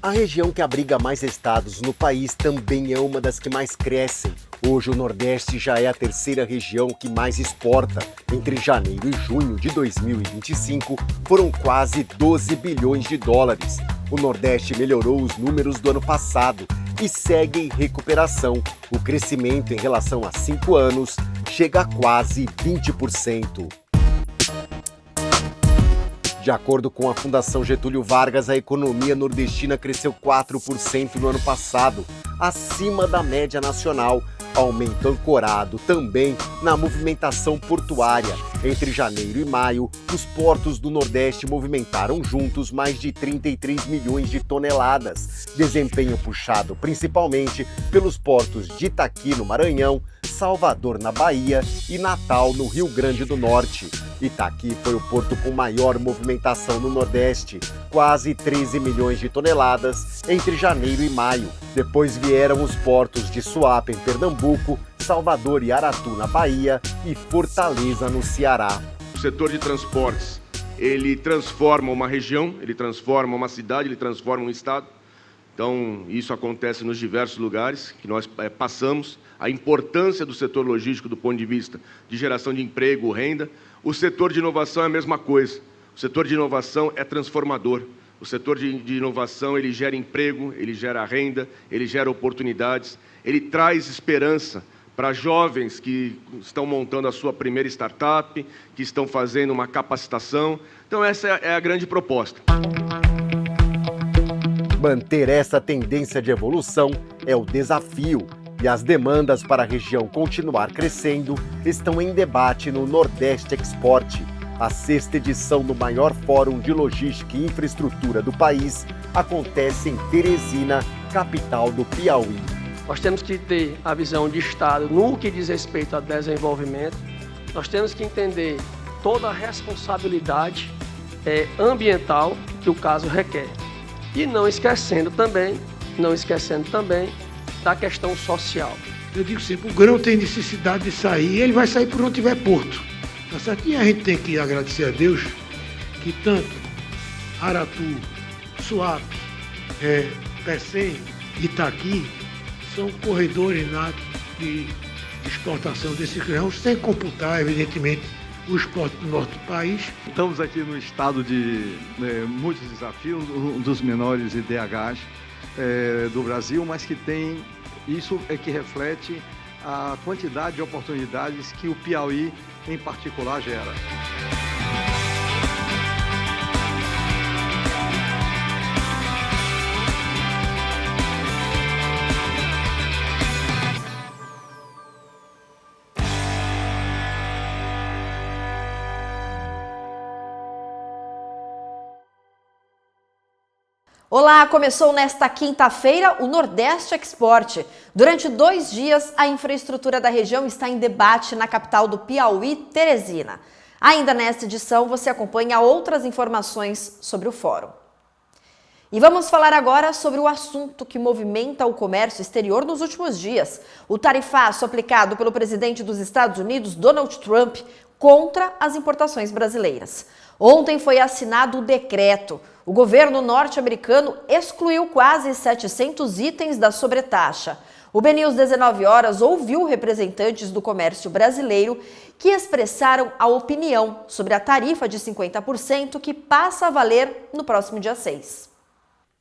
A região que abriga mais estados no país também é uma das que mais crescem. Hoje o Nordeste já é a terceira região que mais exporta. Entre janeiro e junho de 2025, foram quase 12 bilhões de dólares. O Nordeste melhorou os números do ano passado e segue em recuperação. O crescimento em relação a 5 anos chega a quase 20%. De acordo com a Fundação Getúlio Vargas, a economia nordestina cresceu 4% no ano passado, acima da média nacional. Aumento ancorado também na movimentação portuária. Entre janeiro e maio, os portos do Nordeste movimentaram juntos mais de 33 milhões de toneladas. Desempenho puxado principalmente pelos portos de Itaqui, no Maranhão, Salvador, na Bahia e Natal, no Rio Grande do Norte. Itaqui foi o porto com maior movimentação no Nordeste, quase 13 milhões de toneladas entre janeiro e maio. Depois vieram os portos de Suape, em Pernambuco, Salvador e Aratu, na Bahia, e Fortaleza, no Ceará. O setor de transportes, ele transforma uma região, ele transforma uma cidade, ele transforma um estado. Então, isso acontece nos diversos lugares que nós passamos. A importância do setor logístico do ponto de vista de geração de emprego, renda. O setor de inovação é a mesma coisa. O setor de inovação é transformador. O setor de inovação, ele gera emprego, ele gera renda, ele gera oportunidades, ele traz esperança para jovens que estão montando a sua primeira startup, que estão fazendo uma capacitação. Então, essa é a grande proposta. Manter essa tendência de evolução é o desafio, e as demandas para a região continuar crescendo estão em debate no Nordeste Export. A 6ª edição do maior fórum de logística e infraestrutura do país acontece em Teresina, capital do Piauí. Nós temos que ter a visão de Estado no que diz respeito a desenvolvimento. Nós temos que entender toda a responsabilidade ambiental que o caso requer. E não esquecendo também da questão social. Eu digo sempre, o grão tem necessidade de sair, ele vai sair por onde tiver porto. Tá certo? E a gente tem que agradecer a Deus que tanto Aratu, Suape, Pecém, Itaqui são corredores natos de exportação desses grãos, sem computar, evidentemente, o exporte do norte do país. Estamos aqui no estado de muitos desafios, um dos menores IDHs do Brasil, mas que tem, isso é que reflete a quantidade de oportunidades que o Piauí, em particular, gera. Olá, começou nesta quinta-feira o Nordeste Export. Durante 2 dias, a infraestrutura da região está em debate na capital do Piauí, Teresina. Ainda nesta edição, você acompanha outras informações sobre o fórum. E vamos falar agora sobre o assunto que movimenta o comércio exterior nos últimos dias: o tarifaço aplicado pelo presidente dos Estados Unidos, Donald Trump, contra as importações brasileiras. Ontem foi assinado o decreto. O governo norte-americano excluiu quase 700 itens da sobretaxa. O BNews 19 Horas ouviu representantes do comércio brasileiro que expressaram a opinião sobre a tarifa de 50% que passa a valer no próximo dia 6.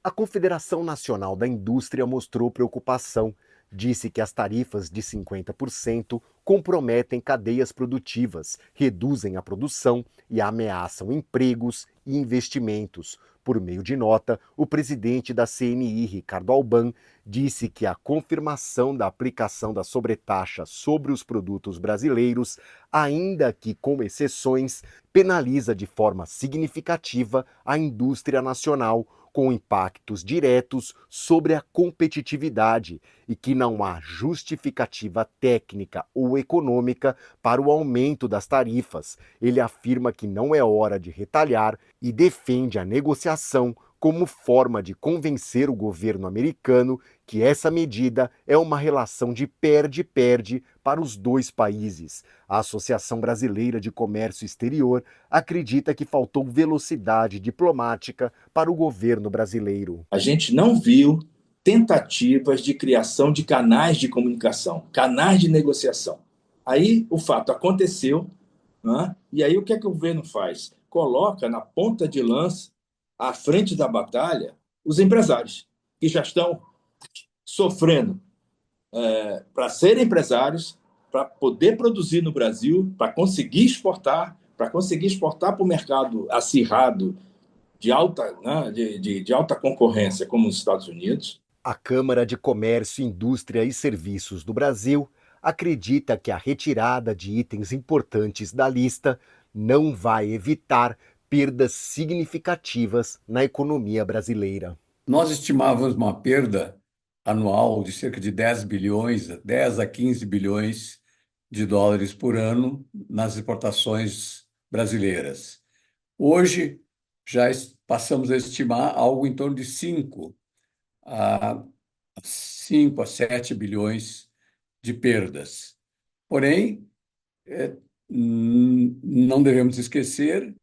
A Confederação Nacional da Indústria mostrou preocupação. Disse que as tarifas de 50% comprometem cadeias produtivas, reduzem a produção e ameaçam empregos e investimentos. Por meio de nota, o presidente da CNI, Ricardo Alban, disse que a confirmação da aplicação da sobretaxa sobre os produtos brasileiros, ainda que com exceções, penaliza de forma significativa a indústria nacional, com impactos diretos sobre a competitividade e que não há justificativa técnica ou econômica para o aumento das tarifas. Ele afirma que não é hora de retalhar e defende a negociação como forma de convencer o governo americano que essa medida é uma relação de perde-perde para os dois países. A Associação Brasileira de Comércio Exterior acredita que faltou velocidade diplomática para o governo brasileiro. A gente não viu tentativas de criação de canais de comunicação, canais de negociação. Aí o fato aconteceu, né? E aí o que é que o governo faz? Coloca na ponta de lança, à frente da batalha, os empresários, que já estão sofrendo para serem empresários, para poder produzir no Brasil, para conseguir exportar para o mercado acirrado de alta, né, de alta concorrência, como os Estados Unidos. A Câmara de Comércio, Indústria e Serviços do Brasil acredita que a retirada de itens importantes da lista não vai evitar perdas significativas na economia brasileira. Nós estimávamos uma perda anual de cerca de 10 a 15 bilhões de dólares por ano nas exportações brasileiras. Hoje, já passamos a estimar algo em torno de 5 a 7 bilhões de perdas. Porém, não devemos esquecer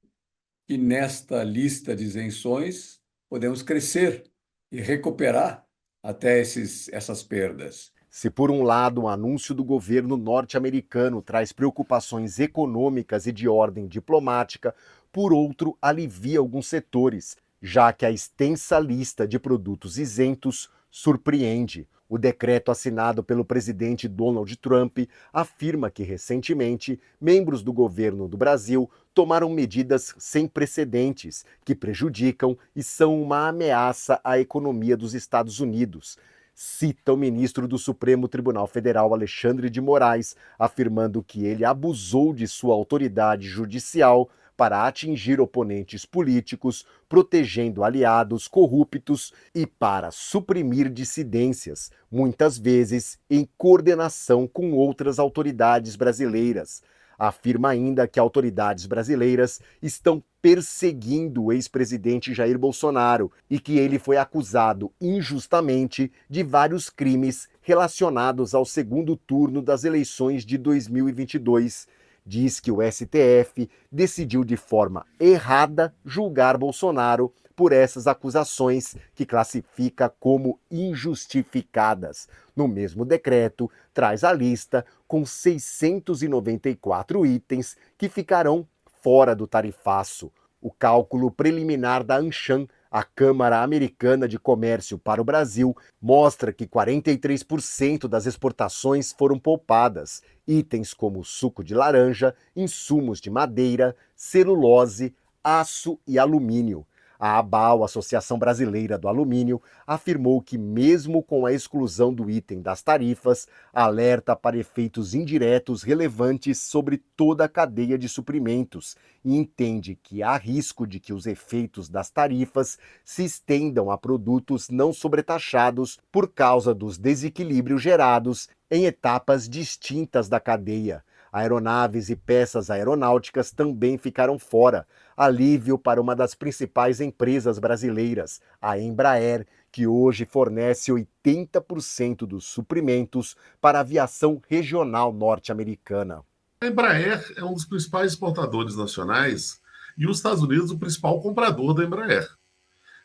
que nesta lista de isenções podemos crescer e recuperar até essas perdas. Se por um lado o anúncio do governo norte-americano traz preocupações econômicas e de ordem diplomática, por outro alivia alguns setores, já que a extensa lista de produtos isentos surpreende. O decreto assinado pelo presidente Donald Trump afirma que, recentemente, membros do governo do Brasil tomaram medidas sem precedentes que prejudicam e são uma ameaça à economia dos Estados Unidos. Cita o ministro do Supremo Tribunal Federal, Alexandre de Moraes, afirmando que ele abusou de sua autoridade judicial para atingir oponentes políticos, protegendo aliados corruptos e para suprimir dissidências, muitas vezes em coordenação com outras autoridades brasileiras. Afirma ainda que autoridades brasileiras estão perseguindo o ex-presidente Jair Bolsonaro e que ele foi acusado injustamente de vários crimes relacionados ao segundo turno das eleições de 2022. Diz que o STF decidiu de forma errada julgar Bolsonaro por essas acusações que classifica como injustificadas. No mesmo decreto, traz a lista com 694 itens que ficarão fora do tarifaço. O cálculo preliminar da ANCHAM, a Câmara Americana de Comércio para o Brasil, mostra que 43% das exportações foram poupadas. Itens como suco de laranja, insumos de madeira, celulose, aço e alumínio. A ABAL, Associação Brasileira do Alumínio, afirmou que mesmo com a exclusão do item das tarifas, alerta para efeitos indiretos relevantes sobre toda a cadeia de suprimentos e entende que há risco de que os efeitos das tarifas se estendam a produtos não sobretaxados por causa dos desequilíbrios gerados em etapas distintas da cadeia. Aeronaves e peças aeronáuticas também ficaram fora. Alívio para uma das principais empresas brasileiras, a Embraer, que hoje fornece 80% dos suprimentos para a aviação regional norte-americana. A Embraer é um dos principais exportadores nacionais e os Estados Unidos o principal comprador da Embraer.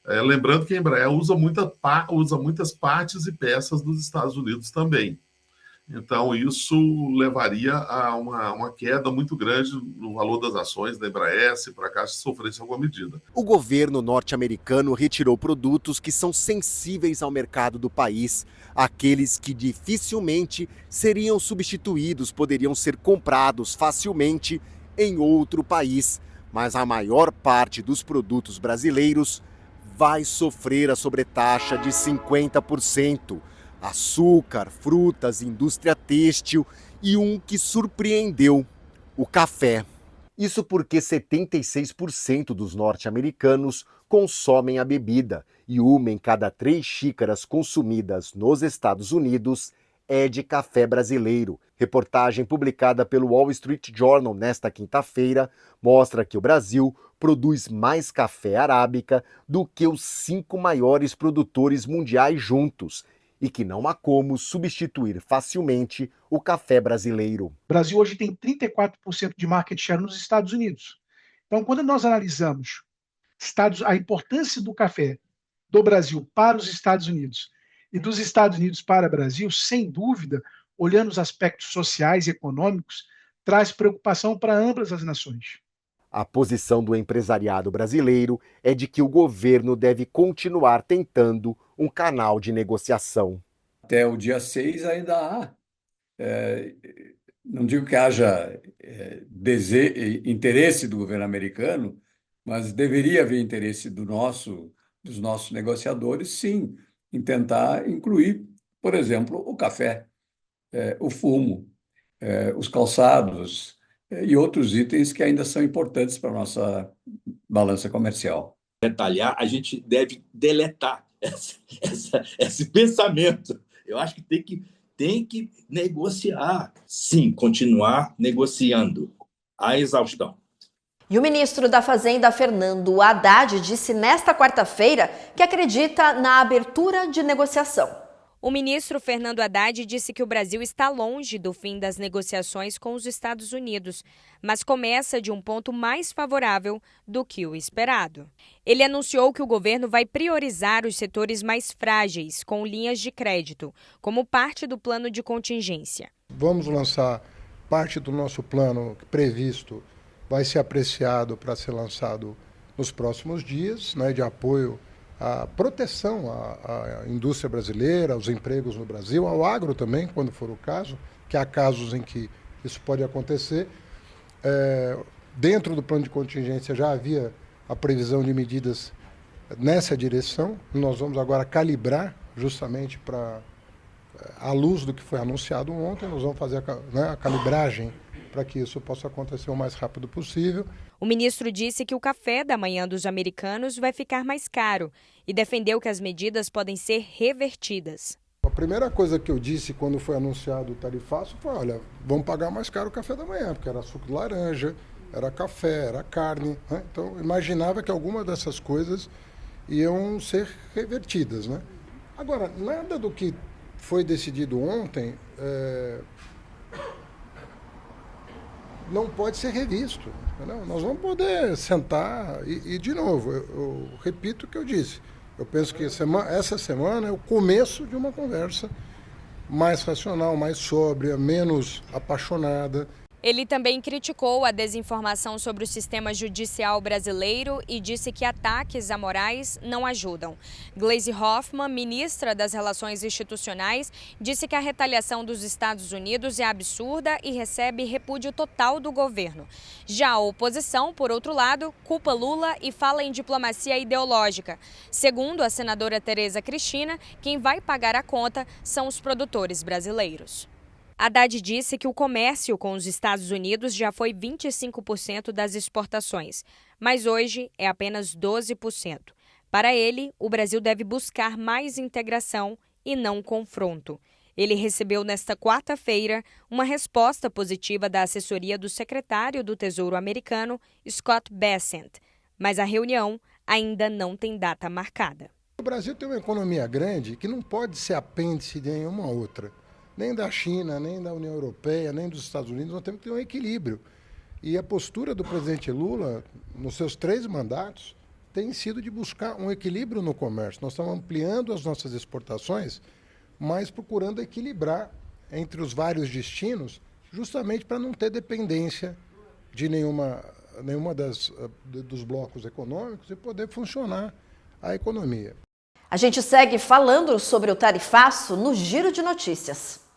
Lembrando que a Embraer usa muitas partes e peças dos Estados Unidos também. Então, isso levaria a uma queda muito grande no valor das ações da Embraer, se por acaso sofresse alguma medida. O governo norte-americano retirou produtos que são sensíveis ao mercado do país. Aqueles que dificilmente seriam substituídos poderiam ser comprados facilmente em outro país. Mas a maior parte dos produtos brasileiros vai sofrer a sobretaxa de 50%. Açúcar, frutas, indústria têxtil e um que surpreendeu, o café. Isso porque 76% dos norte-americanos consomem a bebida e uma em cada 3 xícaras consumidas nos Estados Unidos é de café brasileiro. Reportagem publicada pelo Wall Street Journal nesta quinta-feira mostra que o Brasil produz mais café arábica do que os 5 maiores produtores mundiais juntos e que não há como substituir facilmente o café brasileiro. O Brasil hoje tem 34% de market share nos Estados Unidos. Então, quando nós analisamos a importância do café do Brasil para os Estados Unidos e dos Estados Unidos para o Brasil, sem dúvida, olhando os aspectos sociais e econômicos, traz preocupação para ambas as nações. A posição do empresariado brasileiro é de que o governo deve continuar tentando um canal de negociação. Até o dia 6 ainda há. Não digo que haja interesse do governo americano, mas deveria haver interesse dos nossos negociadores, sim, em tentar incluir, por exemplo, o café, o fumo, os calçados e outros itens que ainda são importantes para a nossa balança comercial. Detalhar, a gente deve deletar esse pensamento. Eu acho que tem que negociar, sim, continuar negociando à exaustão. E o ministro da Fazenda, Fernando Haddad, disse nesta quarta-feira que acredita na abertura de negociação. O ministro Fernando Haddad disse que o Brasil está longe do fim das negociações com os Estados Unidos, mas começa de um ponto mais favorável do que o esperado. Ele anunciou que o governo vai priorizar os setores mais frágeis, com linhas de crédito, como parte do plano de contingência. Vamos lançar parte do nosso plano previsto, vai ser apreciado para ser lançado nos próximos dias, de apoio à proteção à indústria brasileira, aos empregos no Brasil, ao agro também, quando for o caso, que há casos em que isso pode acontecer. Dentro do plano de contingência já havia a previsão de medidas nessa direção. Nós vamos agora calibrar justamente à luz do que foi anunciado ontem, nós vamos fazer a calibragem para que isso possa acontecer o mais rápido possível. O ministro disse que o café da manhã dos americanos vai ficar mais caro e defendeu que as medidas podem ser revertidas. A primeira coisa que eu disse quando foi anunciado o tarifaço foi, olha, vamos pagar mais caro o café da manhã, porque era suco de laranja, era café, era carne. Então, eu imaginava que alguma dessas coisas iam ser revertidas. Agora, nada do que foi decidido ontem não pode ser revisto. Entendeu? Nós vamos poder sentar e de novo, eu repito o que eu disse. Eu penso que essa semana é o começo de uma conversa mais racional, mais sóbria, menos apaixonada. Ele também criticou a desinformação sobre o sistema judicial brasileiro e disse que ataques a Moraes não ajudam. Gleisi Hoffmann, ministra das Relações Institucionais, disse que a retaliação dos Estados Unidos é absurda e recebe repúdio total do governo. Já a oposição, por outro lado, culpa Lula e fala em diplomacia ideológica. Segundo a senadora Tereza Cristina, quem vai pagar a conta são os produtores brasileiros. Haddad disse que o comércio com os Estados Unidos já foi 25% das exportações, mas hoje é apenas 12%. Para ele, o Brasil deve buscar mais integração e não confronto. Ele recebeu nesta quarta-feira uma resposta positiva da assessoria do secretário do Tesouro americano, Scott Bessent, mas a reunião ainda não tem data marcada. O Brasil tem uma economia grande que não pode ser apêndice de nenhuma outra. Nem da China, nem da União Europeia, nem dos Estados Unidos, nós temos que ter um equilíbrio. E a postura do presidente Lula, nos seus 3 mandatos, tem sido de buscar um equilíbrio no comércio. Nós estamos ampliando as nossas exportações, mas procurando equilibrar entre os vários destinos, justamente para não ter dependência de nenhuma dos blocos econômicos e poder funcionar a economia. A gente segue falando sobre o tarifaço no Giro de Notícias.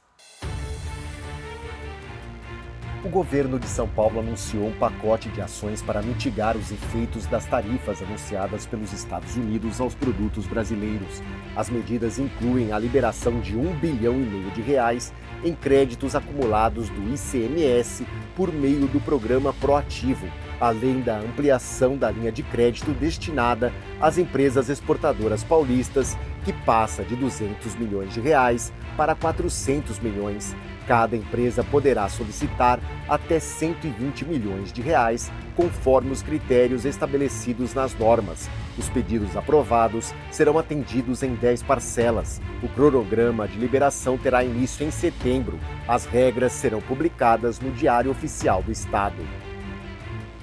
O governo de São Paulo anunciou um pacote de ações para mitigar os efeitos das tarifas anunciadas pelos Estados Unidos aos produtos brasileiros. As medidas incluem a liberação de R$1,5 bilhão em créditos acumulados do ICMS por meio do programa Proativo, além da ampliação da linha de crédito destinada às empresas exportadoras paulistas, que passa de R$200 milhões para R$400 milhões. Cada empresa poderá solicitar até 120 milhões de reais, conforme os critérios estabelecidos nas normas. Os pedidos aprovados serão atendidos em 10 parcelas. O cronograma de liberação terá início em setembro. As regras serão publicadas no Diário Oficial do Estado.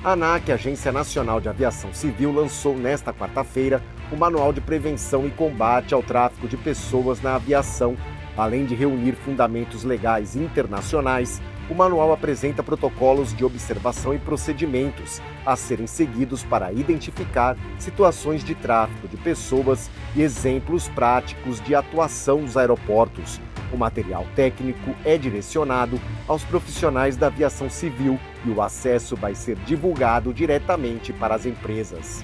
A ANAC, Agência Nacional de Aviação Civil, lançou nesta quarta-feira o Manual de Prevenção e Combate ao Tráfico de Pessoas na Aviação. Além de reunir fundamentos legais internacionais, o manual apresenta protocolos de observação e procedimentos a serem seguidos para identificar situações de tráfico de pessoas e exemplos práticos de atuação nos aeroportos. O material técnico é direcionado aos profissionais da aviação civil e o acesso vai ser divulgado diretamente para as empresas.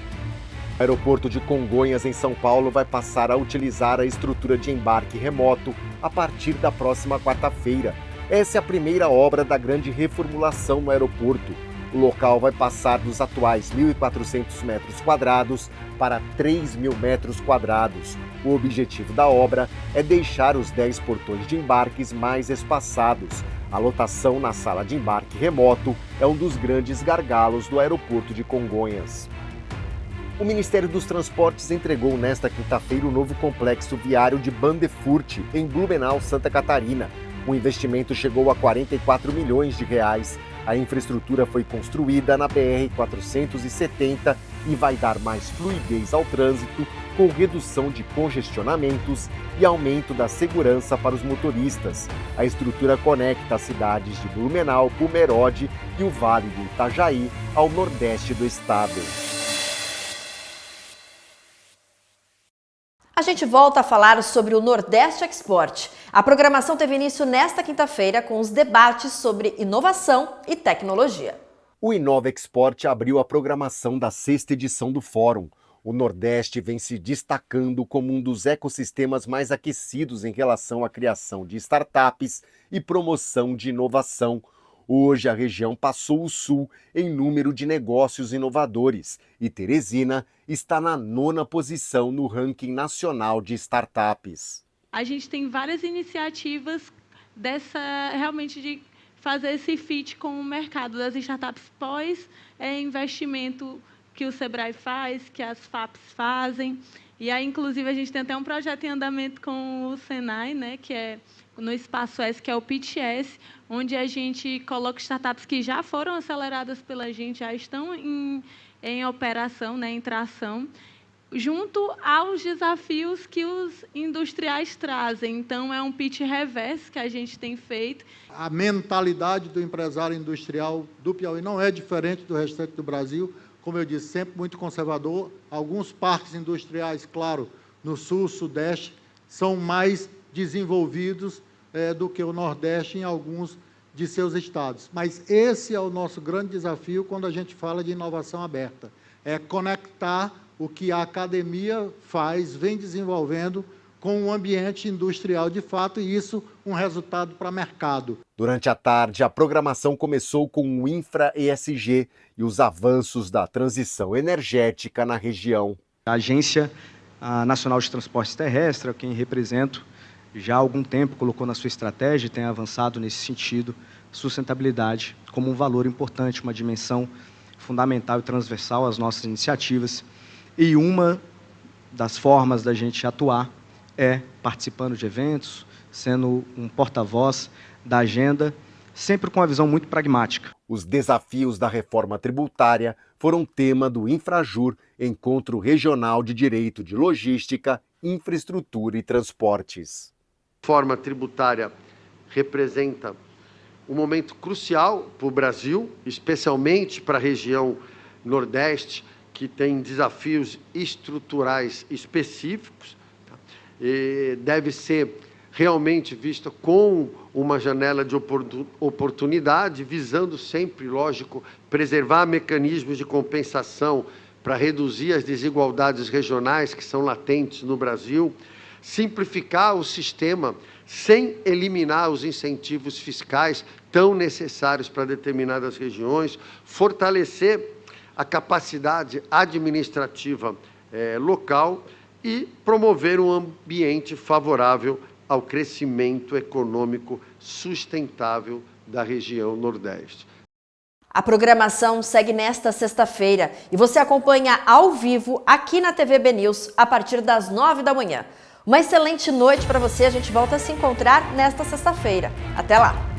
O aeroporto de Congonhas, em São Paulo, vai passar a utilizar a estrutura de embarque remoto a partir da próxima quarta-feira. Essa é a primeira obra da grande reformulação no aeroporto. O local vai passar dos atuais 1.400 metros quadrados para 3.000 metros quadrados. O objetivo da obra é deixar os 10 portões de embarques mais espaçados. A lotação na sala de embarque remoto é um dos grandes gargalos do aeroporto de Congonhas. O Ministério dos Transportes entregou nesta quinta-feira o novo complexo viário de Bandefurt, em Blumenau, Santa Catarina. O investimento chegou a 44 milhões de reais. A infraestrutura foi construída na BR-470 e vai dar mais fluidez ao trânsito, com redução de congestionamentos e aumento da segurança para os motoristas. A estrutura conecta as cidades de Blumenau, Pomerode e o Vale do Itajaí ao nordeste do estado. A gente volta a falar sobre o Nordeste Export. A programação teve início nesta quinta-feira com os debates sobre inovação e tecnologia. O Inova Export abriu a programação da 6ª edição do Fórum. O Nordeste vem se destacando como um dos ecossistemas mais aquecidos em relação à criação de startups e promoção de inovação. Hoje, a região passou o Sul em número de negócios inovadores e Teresina está na 9ª posição no ranking nacional de startups. A gente tem várias iniciativas realmente de fazer esse fit com o mercado das startups pós investimento que o Sebrae faz, que as FAPs fazem. E aí, inclusive, a gente tem até um projeto em andamento com o Senai, né, que é no Espaço S, que é o Pitch S, onde a gente coloca startups que já foram aceleradas pela gente, já estão em operação, né, em tração, junto aos desafios que os industriais trazem. Então, é um pitch reverse que a gente tem feito. A mentalidade do empresário industrial do Piauí não é diferente do restante do Brasil. Como eu disse, sempre muito conservador. Alguns parques industriais, claro, no Sul, Sudeste, são mais desenvolvidos do que o Nordeste em alguns de seus estados. Mas esse é o nosso grande desafio quando a gente fala de inovação aberta. É conectar o que a academia faz, vem desenvolvendo, com o ambiente industrial de fato, e isso um resultado para o mercado. Durante a tarde, a programação começou com o Infra ESG e os avanços da transição energética na região. A Agência Nacional de Transportes Terrestres, quem represento, já há algum tempo colocou na sua estratégia e tem avançado nesse sentido, sustentabilidade como um valor importante, uma dimensão fundamental e transversal às nossas iniciativas. E uma das formas da gente atuar é participando de eventos, sendo um porta-voz da agenda, sempre com uma visão muito pragmática. Os desafios da reforma tributária foram tema do Infrajur, Encontro Regional de Direito de Logística, Infraestrutura e Transportes. A reforma tributária representa um momento crucial para o Brasil, especialmente para a região Nordeste, que tem desafios estruturais específicos, e deve ser realmente vista com uma janela de oportunidade, visando sempre, lógico, preservar mecanismos de compensação para reduzir as desigualdades regionais que são latentes no Brasil, simplificar o sistema sem eliminar os incentivos fiscais tão necessários para determinadas regiões, fortalecer a capacidade administrativa local e promover um ambiente favorável ao crescimento econômico sustentável da região Nordeste. A programação segue nesta sexta-feira e você acompanha ao vivo aqui na TV BNews a partir das 9 da manhã. Uma excelente noite para você, a gente volta a se encontrar nesta sexta-feira. Até lá!